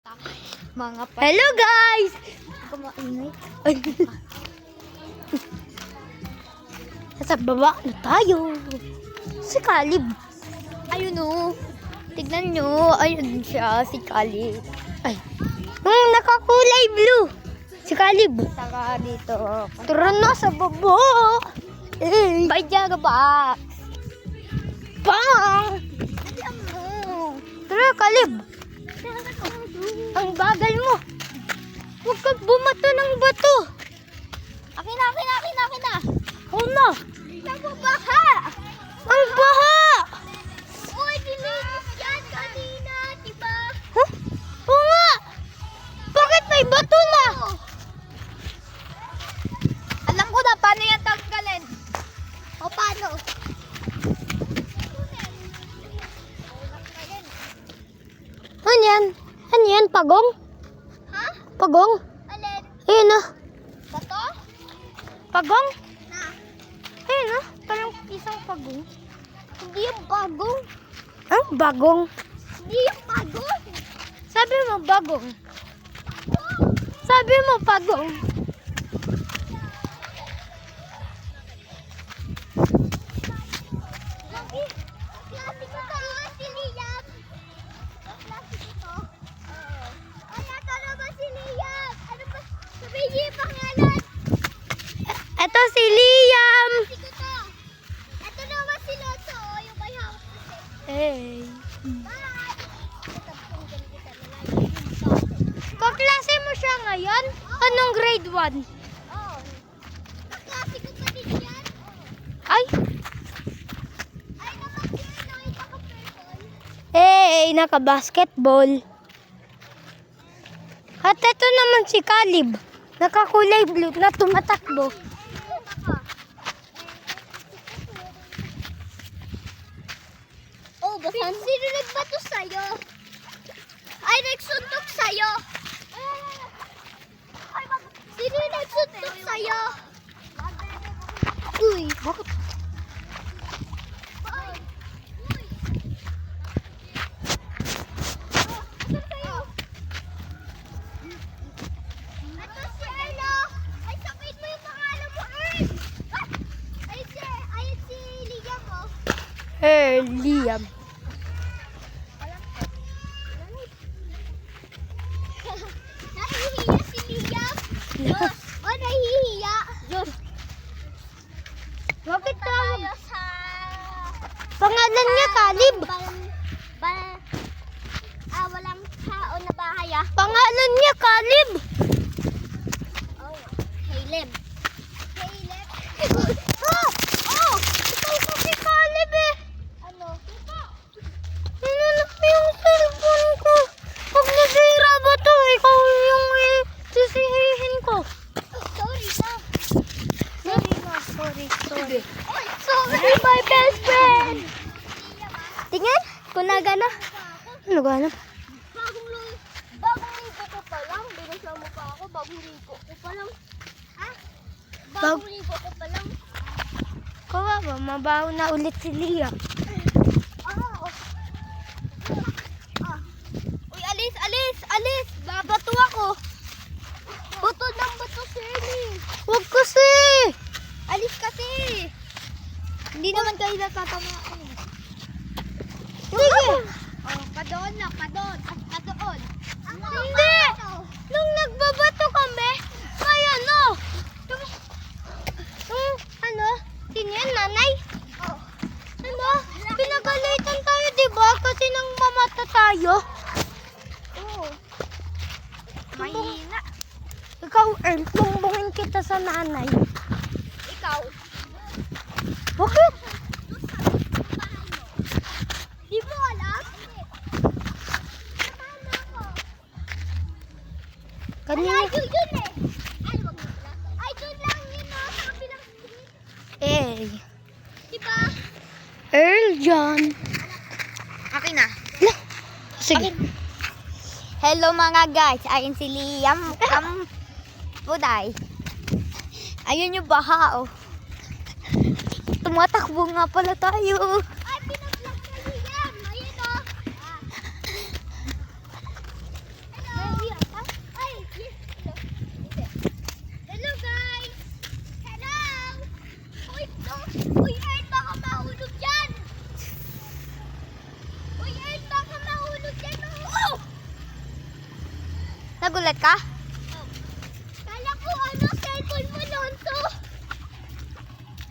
Mga Hello guys! kumaingay. Sa baba na tayo. Si Caleb. Ayun o. Tignan nyo. Ayun siya, si Caleb. Ay. Yung nakakulay blue. Si Caleb. Saka dito. Tara na sa baba. Eh. Bye, Jaga ba? Bang! Alam mo. Tara Caleb. Ang bagal mo. Huwag kang bumato ng bato. Akin na. Oo na. Nababaha. Ang baha. Uy, dinilis yan kanina, diba? Huh? Oo nga. Bakit may bato na? Alam ko na paano yan tanggalin. O paano? Ano yan? Ano yan? Pagong? Ha? Pagong? Alin? Ayun na. Bato? Pagong? Na. Ayun na. Parang isang pagong. Hindi yung bagong. Ang bagong. Hindi yung bagong. Sabi mo bagong. Sabi mo pagong. Klase ko to, si Liam. Klase ko to. Ay, ito naman si Liam. Ano ba? Sabihin niyo yung pangalan. Eto si Liam. Klase ko to. Ito naman si Lotso, yung may hawak kasi. Hey. Bye! Kaklase mo siya ngayon? Anong grade 1? Oh. Kaklase ko pa din yan. Ay. Ay, naman yun. Nakita ko person. Hey, naka-basketball. At ito naman si Caleb. Nakakulay blue na tumatakbo. Oh, basan? Sino nagbato sa'yo? Ay, nagsuntok sa'yo. Sino nagsuntok sa'yo? Uy. Bakit? Asan kayo? Ito si Erlo. Ay, sabihin mo yung pangalan mo, Erl. Ay, si Liam, oh. Hey, Liam. Nahihiya si Liam. Oh, nahihiya. Bakit Tayo sa... Pangalan niya Caleb. Walang tao na bahay, ah. Pangalan niya Caleb. Oh, Caleb. Caleb? Oh! Oh! Ikaw kasi Caleb eh. Ano? Nananap yung cellphone ko. Pag nasira ba to, ikaw yung sisihihin ko. Sorry na. Sorry. Sorry, my best friend. Tingnan, kunaga na. Ano gana? Bagong ligo ko pa lang. Binasla mo pa ako. Bagong ligo ko pa lang. Ha? Bag- Bagong ligo ko pa lang. Kawawa, mabaho na ulit si Lia. Oh. Uy, alis. Babato ako. Bato ng bato, Sherry. Huwag kasi. Alis kasi. Hindi naman kayo natatamaan. Sige. Oh, padoon na, padoon. Padoon. Hindi. Nung nagbabato kami, kaya no. Ano? Sino yan, nanay? Oh. Ano? Pinagalitan tayo, diba? Kasi nang mamata tayo. Oh. Mahina. Ikaw, Earl, bumbungin kita sa nanay. Ikaw. Bakit? Di mo alam? Tama ko. Kanina. Ay, yun eh. Ay, wag mo pala. Ay, dun lang yun, no? Sa kabilang street. Eh. Diba? Earl John. Akin na. Sige. Hello mga guys. Ayun si Liam. Puday. Ayun yung baha, oh. Tumatakbo nga pala tayo. Ay, pinag-vlog ka, Liam. Ayun, oh. Nagulat ka? Kala ko ano, cellphone mo, Lonso.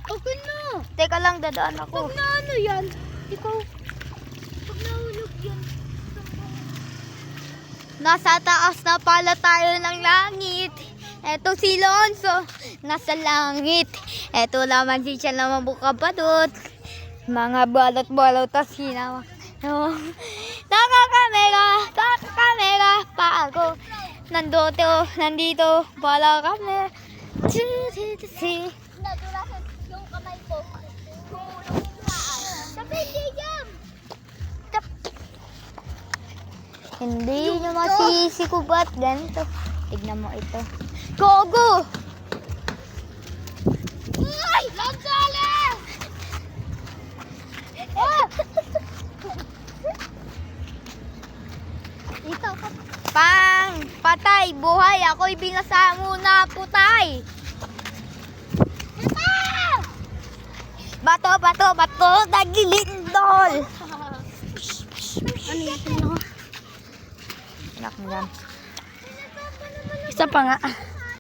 Open mo. Teka lang, dadaan ako. Pag na ano yan, ikaw, pag nahulog yan. Nasa taas na pala tayo ng langit. Eto si Lonso, nasa langit. Eto naman si siya naman bukapadot. Mga balot-balot tas hinawa. No. Nakakamera pa ako. Nandito, pala kami. Nadulasan yung kamay ko. Humulong yung haan. Sabi, hindi yan. Hindi nyo masisikubat ganito. Tignan mo ito. Gogo! Uy! Gonzales! Dito ka. Pang! Patay! Buhay! Ako'y binasa muna putay! Bato! Dagilindol! Ano yung Anak mo yan. Pinatapa naman Isa pa nga.